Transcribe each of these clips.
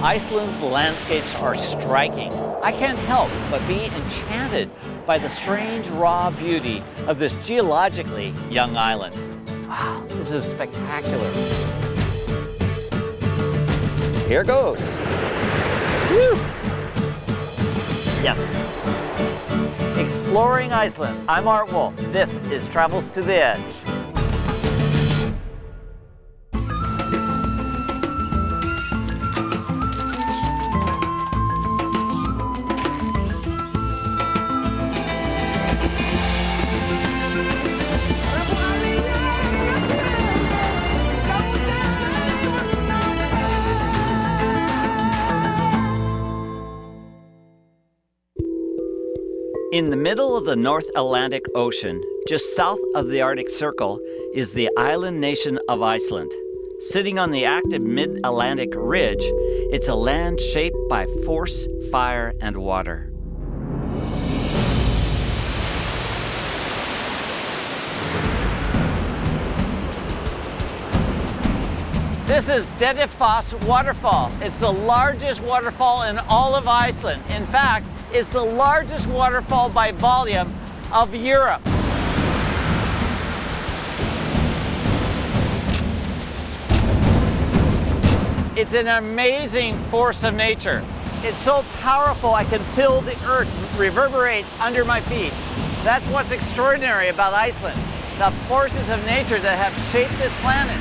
Iceland's landscapes are striking. I can't help but be enchanted by the strange raw beauty of this geologically young island. Wow, this is spectacular. Here goes. Woo! Yes. Exploring Iceland. I'm Art Wolf. This is Travels to the Edge. In the middle of the North Atlantic Ocean, just south of the Arctic Circle, is the island nation of Iceland. Sitting on the active mid-Atlantic ridge, it's a land shaped by force, fire, and water. This is Dettifoss waterfall. It's the largest waterfall in all of Iceland. In fact, it's the largest waterfall by volume of Europe. It's an amazing force of nature. It's so powerful I can feel the earth reverberate under my feet. That's what's extraordinary about Iceland, the forces of nature that have shaped this planet.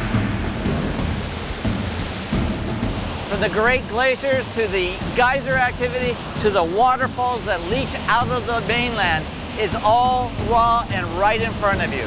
From the great glaciers to the geyser activity to the waterfalls that leach out of the mainland, it's all raw and right in front of you.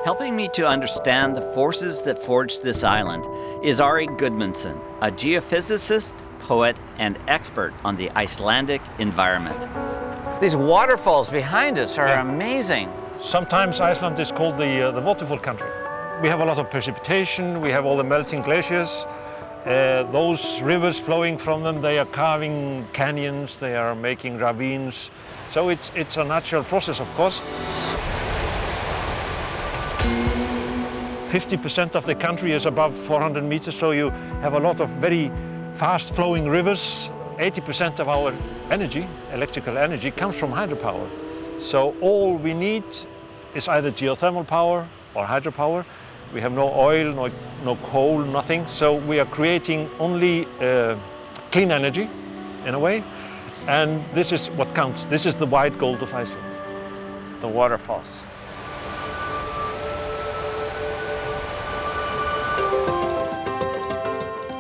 Helping me to understand the forces that forged this island is Ari Gudmundsson, a geophysicist, poet, and expert on the Icelandic environment. These waterfalls behind us are amazing. Sometimes Iceland is called the waterfall country. We have a lot of precipitation, we have all the melting glaciers. Those rivers flowing from them, they are carving canyons, they are making ravines. So it's a natural process, of course. 50% of the country is above 400 meters, so you have a lot of very fast-flowing rivers. 80% of our energy, electrical energy, comes from hydropower. So all we need is either geothermal power or hydropower. We have no oil, no coal, nothing. So we are creating only clean energy, in a way. And this is what counts. This is the white gold of Iceland. The waterfalls.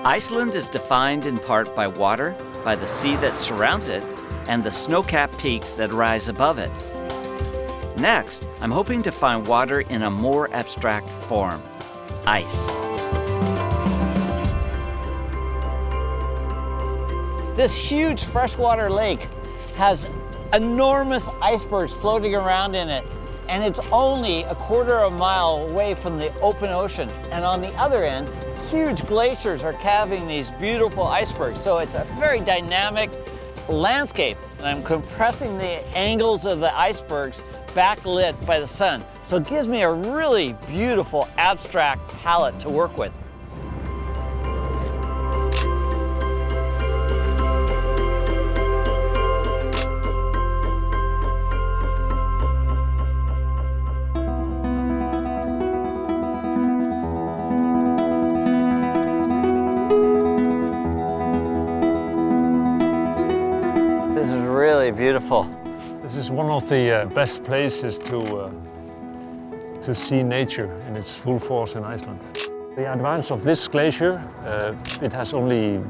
Iceland is defined in part by water, by the sea that surrounds it, and the snow-capped peaks that rise above it. Next, I'm hoping to find water in a more abstract form, ice. This huge freshwater lake has enormous icebergs floating around in it, and it's only a quarter of a mile away from the open ocean. And on the other end, huge glaciers are calving these beautiful icebergs. So it's a very dynamic landscape. And I'm compressing the angles of the icebergs backlit by the sun. So it gives me a really beautiful abstract palette to work with. Beautiful. This is one of the best places to see nature in its full force in Iceland. The advance of this glacier, it has only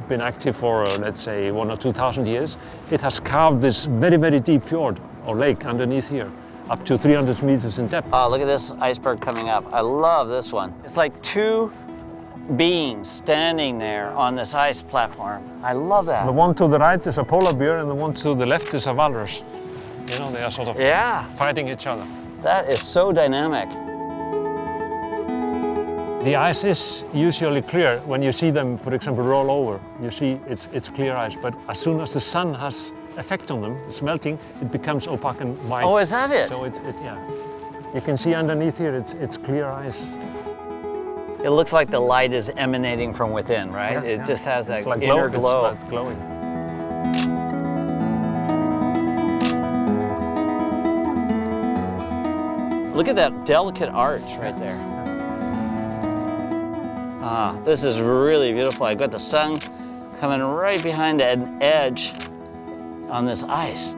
been active for, let's say, 1,000 or 2,000 years. It has carved this very, very deep fjord or lake underneath here, up to 300 meters in depth. Oh, look at this iceberg coming up. I love this one. It's like two beings standing there on this ice platform. I love that. The one to the right is a polar bear and the one to the left is a walrus. You know, they are sort of fighting each other. That is so dynamic. The ice is usually clear. When you see them, for example, roll over, you see it's clear ice. But as soon as the sun has effect on them, it's melting, it becomes opaque and white. Oh, is that it? So yeah. You can see underneath here, it's clear ice. It looks like the light is emanating from within, right? Yeah, It just has that it's like inner glow. It's glowing. Look at that delicate arch right there. Ah, this is really beautiful. I've got the sun coming right behind an edge on this ice.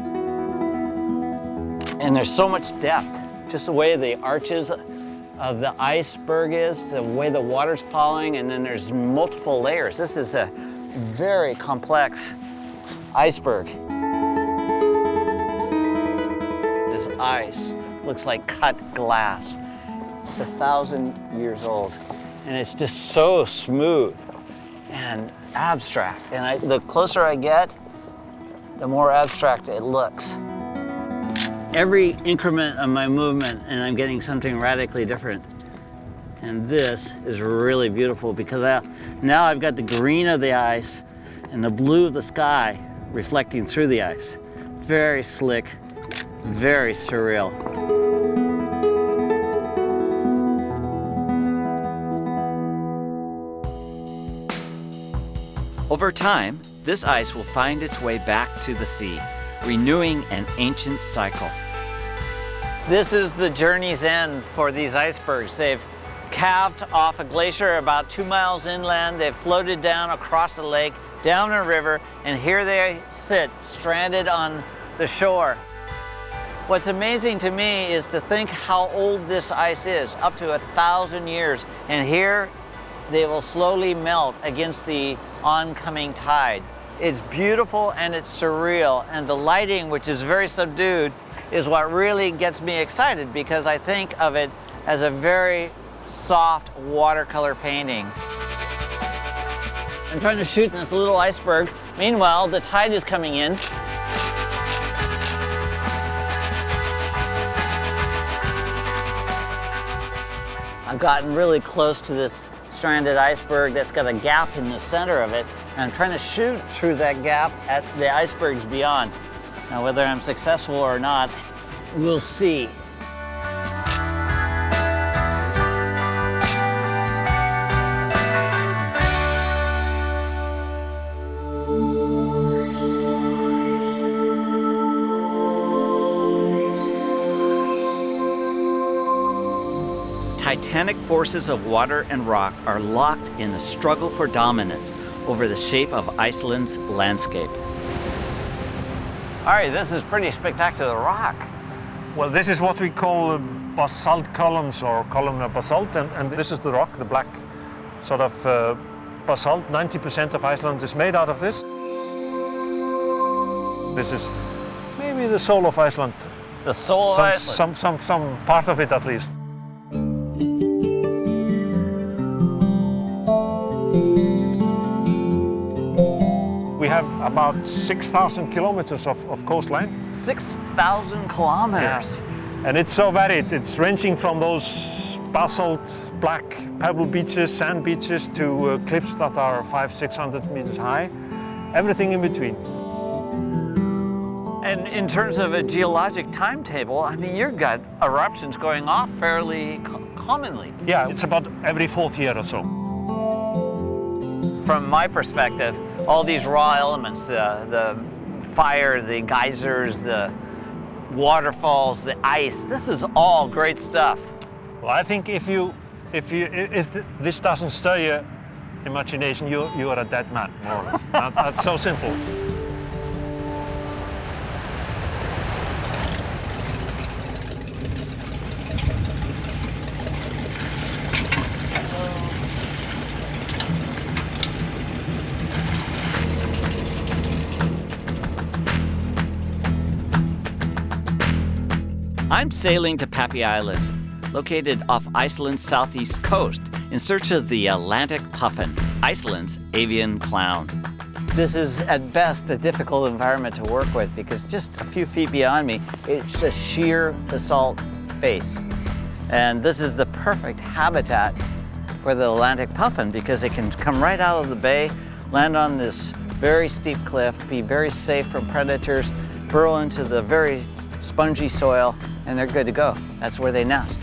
And there's so much depth, just the way the arches of the iceberg is, the way the water's falling, and then there's multiple layers. This is a very complex iceberg. This ice looks like cut glass. It's 1,000 years old, and it's just so smooth and abstract. And the closer I get, the more abstract it looks. Every increment of my movement, and I'm getting something radically different. And this is really beautiful because now I've got the green of the ice and the blue of the sky reflecting through the ice. Very slick, very surreal. Over time, this ice will find its way back to the sea, renewing an ancient cycle. This is the journey's end for these icebergs. They've calved off a glacier about 2 miles inland. They've floated down across the lake, down a river, and here they sit, stranded on the shore. What's amazing to me is to think how old this ice is, up to 1,000 years. And here they will slowly melt against the oncoming tide. It's beautiful and it's surreal, and the lighting, which is very subdued, is what really gets me excited because I think of it as a very soft watercolor painting. I'm trying to shoot in this little iceberg. Meanwhile, the tide is coming in. I've gotten really close to this stranded iceberg that's got a gap in the center of it, and I'm trying to shoot through that gap at the icebergs beyond. Now, whether I'm successful or not, we'll see. Titanic forces of water and rock are locked in the struggle for dominance over the shape of Iceland's landscape. All right, this is pretty spectacular rock. Well, this is what we call basalt columns or columnar basalt, and this is the rock, the black sort of basalt. 90% of Iceland is made out of this. This is maybe the soul of Iceland. The soul of Iceland. Some part of it at least. We have about 6,000 kilometers of coastline. 6,000 kilometers. Yeah. And it's so varied. It's ranging from those basalt, black pebble beaches, sand beaches, to cliffs that are 500-600 meters high. Everything in between. And in terms of a geologic timetable, I mean, you've got eruptions going off fairly commonly. Yeah, it's about every 4th year or so. From my perspective, all these raw elements, the fire, the geysers, the waterfalls, the ice, this is all great stuff. Well, I think if this doesn't stir your imagination, you are a dead man, more or less. That's so simple. I'm sailing to Pappy Island, located off Iceland's southeast coast, in search of the Atlantic puffin, Iceland's avian clown. This is at best a difficult environment to work with because just a few feet beyond me, it's a sheer basalt face. And this is the perfect habitat for the Atlantic puffin because it can come right out of the bay, land on this very steep cliff, be very safe from predators, burrow into the very spongy soil, and they're good to go. That's where they nest.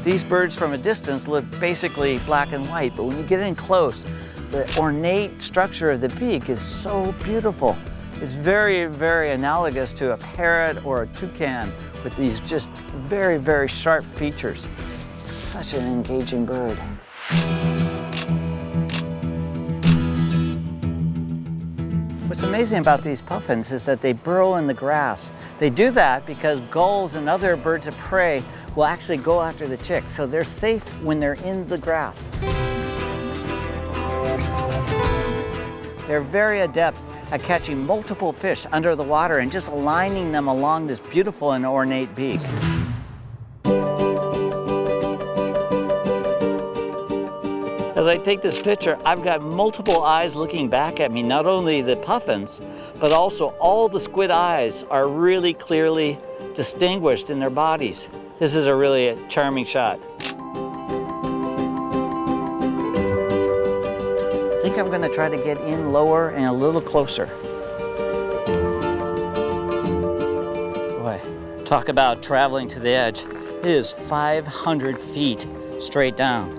These birds from a distance look basically black and white, but when you get in close, the ornate structure of the beak is so beautiful. It's very, very analogous to a parrot or a toucan with these just very, very sharp features. Such an engaging bird. What's amazing about these puffins is that they burrow in the grass. They do that because gulls and other birds of prey will actually go after the chicks, so they're safe when they're in the grass. They're very adept at catching multiple fish under the water and just aligning them along this beautiful and ornate beak. As I take this picture, I've got multiple eyes looking back at me, not only the puffins, but also all the squid eyes are really clearly distinguished in their bodies. This is a really charming shot. I think I'm gonna try to get in lower and a little closer. Boy, talk about traveling to the edge. It is 500 feet straight down.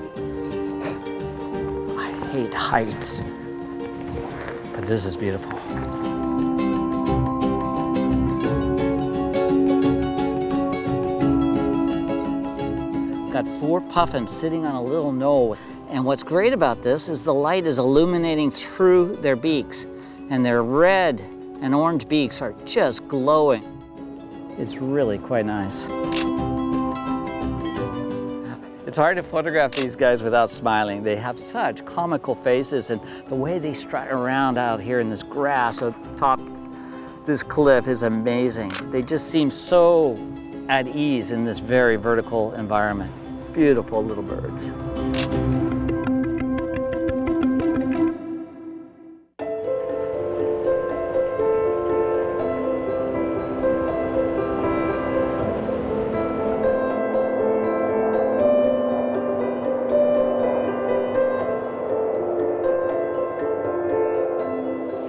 I hate heights, but this is beautiful. Got 4 puffins sitting on a little knoll. And what's great about this is the light is illuminating through their beaks, and their red and orange beaks are just glowing. It's really quite nice. It's hard to photograph these guys without smiling. They have such comical faces, and the way they strut around out here in this grass atop this cliff is amazing. They just seem so at ease in this very vertical environment. Beautiful little birds.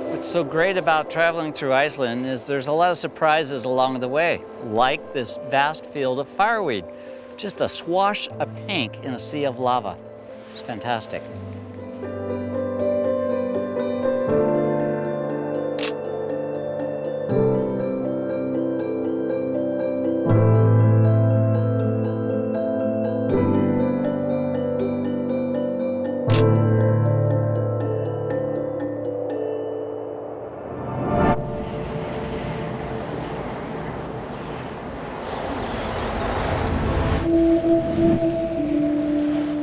What's so great about traveling through Iceland is there's a lot of surprises along the way, like this vast field of fireweed. Just a swash of pink in a sea of lava. It's fantastic.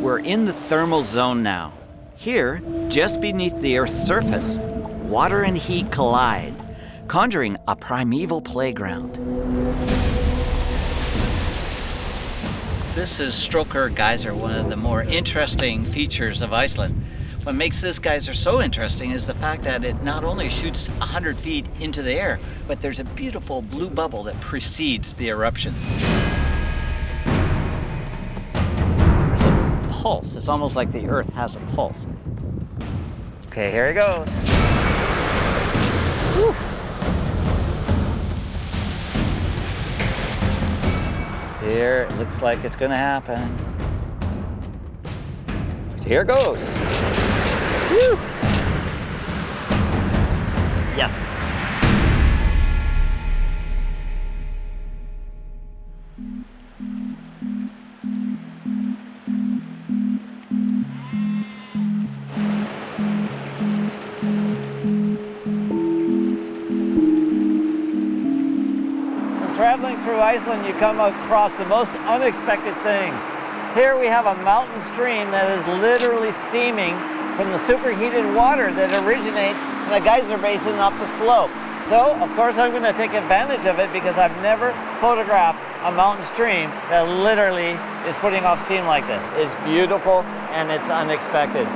We're in the thermal zone now. Here, just beneath the Earth's surface, water and heat collide, conjuring a primeval playground. This is Stroker Geyser, one of the more interesting features of Iceland. What makes this geyser so interesting is the fact that it not only shoots 100 feet into the air, but there's a beautiful blue bubble that precedes the eruption. Pulse. It's almost like the Earth has a pulse. Okay, here it goes. Whew. Here, it looks like it's gonna happen. Here it goes. Whew. Yes. Traveling through Iceland, you come across the most unexpected things. Here we have a mountain stream that is literally steaming from the superheated water that originates in a geyser basin up the slope. So, of course, I'm going to take advantage of it because I've never photographed a mountain stream that literally is putting off steam like this. It's beautiful and it's unexpected.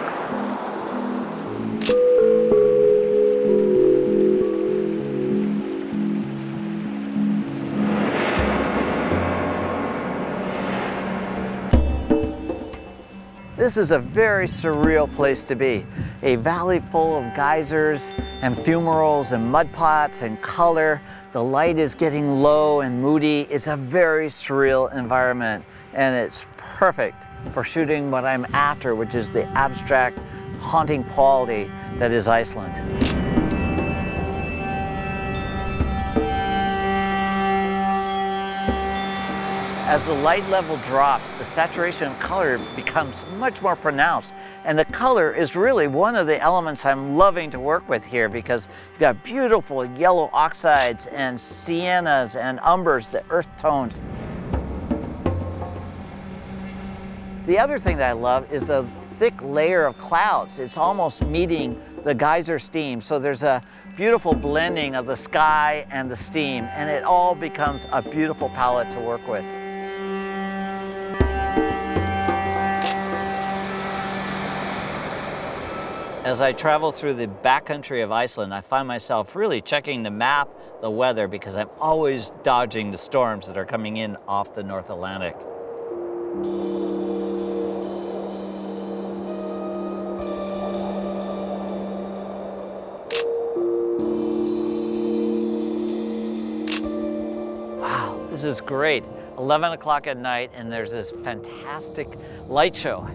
This is a very surreal place to be. A valley full of geysers and fumaroles and mud pots and color. The light is getting low and moody. It's a very surreal environment, and it's perfect for shooting what I'm after, which is the abstract, haunting quality that is Iceland. As the light level drops, the saturation of color becomes much more pronounced. And the color is really one of the elements I'm loving to work with here, because you've got beautiful yellow oxides and siennas and umbers, the earth tones. The other thing that I love is the thick layer of clouds. It's almost meeting the geyser steam. So there's a beautiful blending of the sky and the steam, and it all becomes a beautiful palette to work with. As I travel through the backcountry of Iceland, I find myself really checking the map, the weather, because I'm always dodging the storms that are coming in off the North Atlantic. Wow, this is great. 11 o'clock at night, and there's this fantastic light show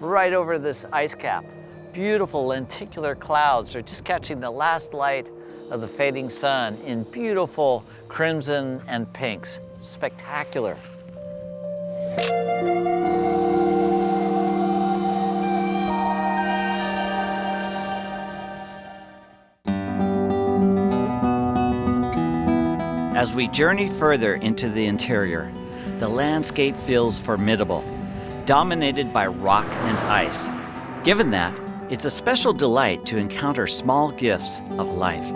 right over this ice cap. Beautiful lenticular clouds are just catching the last light of the fading sun in beautiful crimson and pinks. Spectacular. As we journey further into the interior, the landscape feels formidable, dominated by rock and ice. Given that, it's a special delight to encounter small gifts of life.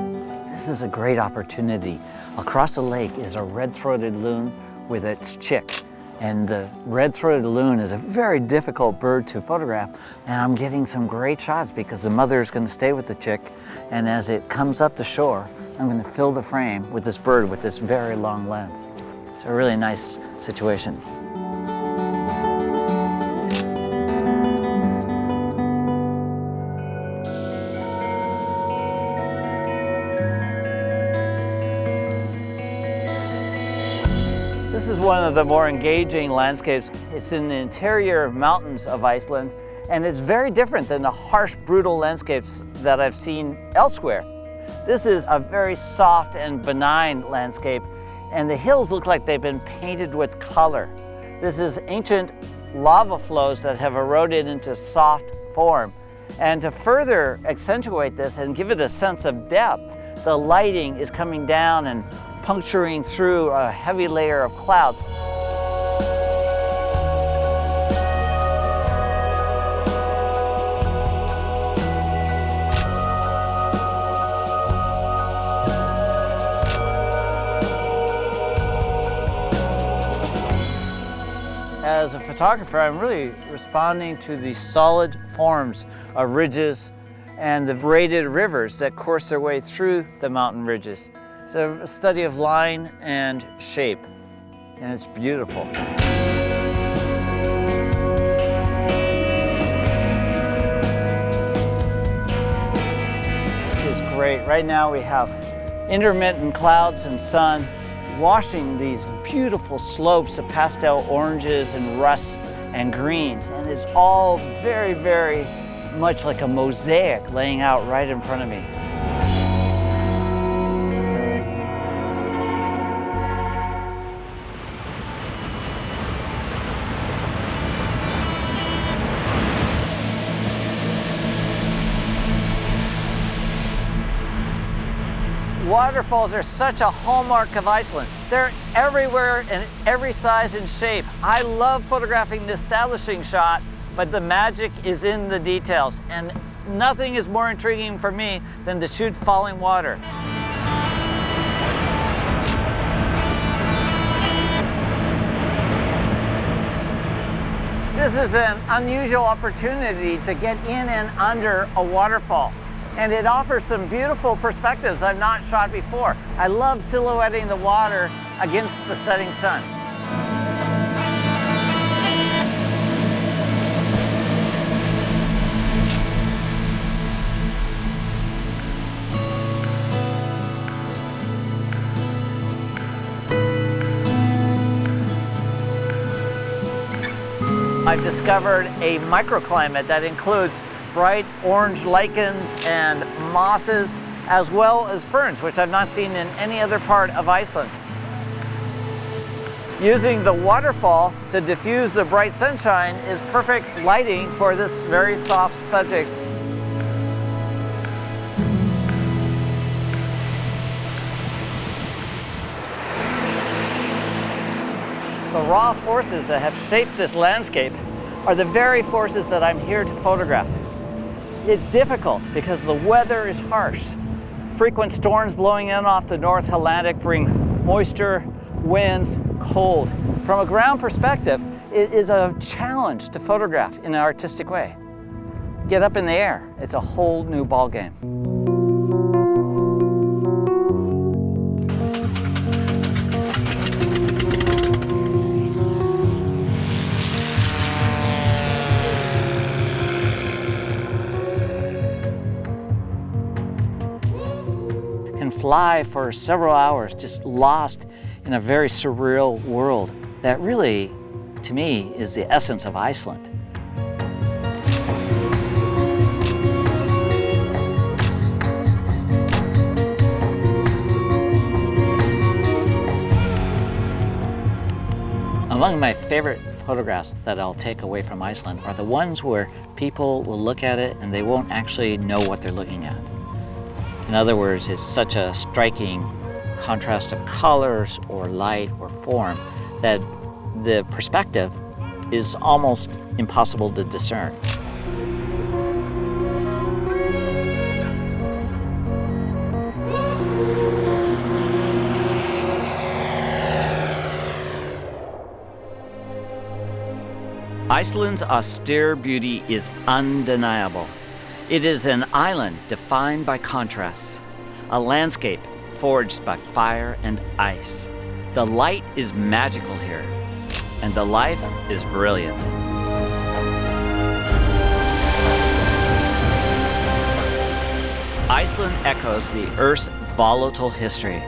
This is a great opportunity. Across the lake is a red-throated loon with its chick. And the red-throated loon is a very difficult bird to photograph. And I'm getting some great shots because the mother is going to stay with the chick. And as it comes up the shore, I'm going to fill the frame with this bird with this very long lens. It's a really nice situation. This is one of the more engaging landscapes. It's in the interior mountains of Iceland, and it's very different than the harsh, brutal landscapes that I've seen elsewhere. This is a very soft and benign landscape, and the hills look like they've been painted with color. This is ancient lava flows that have eroded into soft form. And to further accentuate this and give it a sense of depth, the lighting is coming down and puncturing through a heavy layer of clouds. As a photographer, I'm really responding to the solid forms of ridges and the braided rivers that course their way through the mountain ridges. It's a study of line and shape, and it's beautiful. This is great. Right now we have intermittent clouds and sun washing these beautiful slopes of pastel oranges and rusts and greens, and it's all very, very much like a mosaic laying out right in front of me. Waterfalls are such a hallmark of Iceland. They're everywhere in every size and shape. I love photographing the establishing shot, but the magic is in the details. And nothing is more intriguing for me than to shoot falling water. This is an unusual opportunity to get in and under a waterfall. And it offers some beautiful perspectives I've not shot before. I love silhouetting the water against the setting sun. I've discovered a microclimate that includes bright orange lichens and mosses, as well as ferns, which I've not seen in any other part of Iceland. Using the waterfall to diffuse the bright sunshine is perfect lighting for this very soft subject. The raw forces that have shaped this landscape are the very forces that I'm here to photograph. It's difficult because the weather is harsh. Frequent storms blowing in off the North Atlantic bring moisture, winds, cold. From a ground perspective, it is a challenge to photograph in an artistic way. Get up in the air, it's a whole new ballgame. Can fly for several hours, just lost in a very surreal world that really, to me, is the essence of Iceland. Among my favorite photographs that I'll take away from Iceland are the ones where people will look at it and they won't actually know what they're looking at. In other words, it's such a striking contrast of colors or light or form that the perspective is almost impossible to discern. Iceland's austere beauty is undeniable. It is an island defined by contrasts, a landscape forged by fire and ice. The light is magical here, and the life is brilliant. Iceland echoes the Earth's volatile history,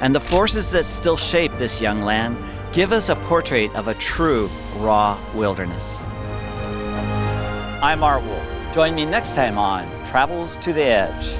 and the forces that still shape this young land give us a portrait of a true raw wilderness. I'm Art Wolf. Join me next time on Travels to the Edge.